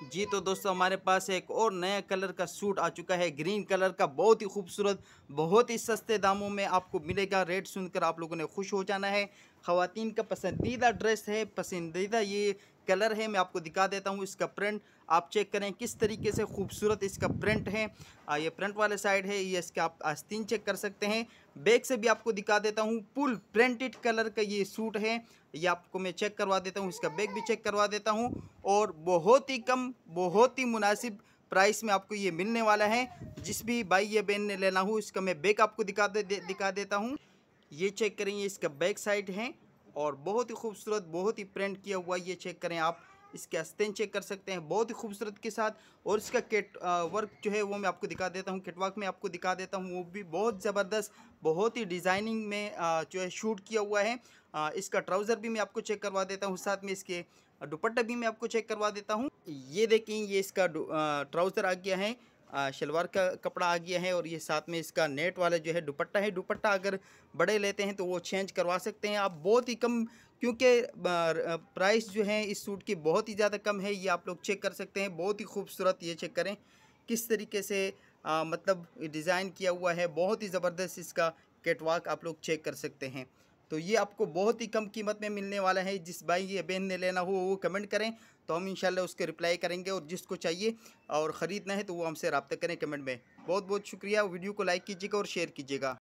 जी तो दोस्तों हमारे पास एक और नया कलर का सूट आ चुका है, ग्रीन कलर का, बहुत ही खूबसूरत, बहुत ही सस्ते दामों में आपको मिलेगा। रेट सुनकर आप लोगों ने खुश हो जाना है। ख़वातीन का पसंदीदा ड्रेस है, पसंदीदा ये कलर है। मैं आपको दिखा देता हूँ इसका प्रिंट, आप चेक करें किस तरीके से खूबसूरत इसका प्रिंट है। ये प्रिंट वाले साइड है, ये इसके आप आस्तीन चेक कर सकते हैं। बैक से भी आपको दिखा देता हूँ, फुल प्रिंटेड कलर का ये सूट है। ये आपको मैं चेक करवा देता हूँ, इसका बैक भी चेक करवा देता हूँ। और बहुत ही कम, बहुत ही मुनासिब प्राइस में आपको ये मिलने वाला है। जिस भी भाई या बहन ने लेना हो, इसका मैं बैक आपको दिखा देता हूँ। ये चेक करें, ये इसका बैक साइड है और बहुत ही खूबसूरत, बहुत ही प्रिंट किया हुआ। ये चेक करें आप, इसके आस्तीन चेक कर सकते हैं, बहुत ही खूबसूरत के साथ। और इसका केट वर्क जो है वो मैं आपको दिखा देता हूँ, केटवर्क में आपको दिखा देता हूँ, वो भी बहुत ज़बरदस्त, बहुत ही डिज़ाइनिंग में जो है शूट किया हुआ है। इसका ट्राउज़र भी मैं आपको चेक करवा देता हूँ, साथ में इसके दुपट्टा भी मैं आपको चेक करवा देता हूँ। ये देखें, ये इसका ट्राउज़र आ गया है, शलवार का कपड़ा आ गया है। और ये साथ में इसका नेट वाला जो है दुपट्टा है। दुपट्टा अगर बड़े लेते हैं तो वो चेंज करवा सकते हैं आप, बहुत ही कम, क्योंकि प्राइस जो है इस सूट की बहुत ही ज़्यादा कम है। ये आप लोग चेक कर सकते हैं, बहुत ही खूबसूरत। ये चेक करें किस तरीके से मतलब डिज़ाइन किया हुआ है, बहुत ही ज़बरदस्त। इसका कैटवॉक आप लोग चेक कर सकते हैं। तो ये आपको बहुत ही कम कीमत में मिलने वाला है। जिस भाई या बहन ने लेना हो वो कमेंट करें, तो हम इंशाल्लाह उसके रिप्लाई करेंगे। और जिसको चाहिए और ख़रीदना है तो वो हमसे रब्ता करें कमेंट में। बहुत बहुत शुक्रिया। वीडियो को लाइक कीजिएगा और शेयर कीजिएगा।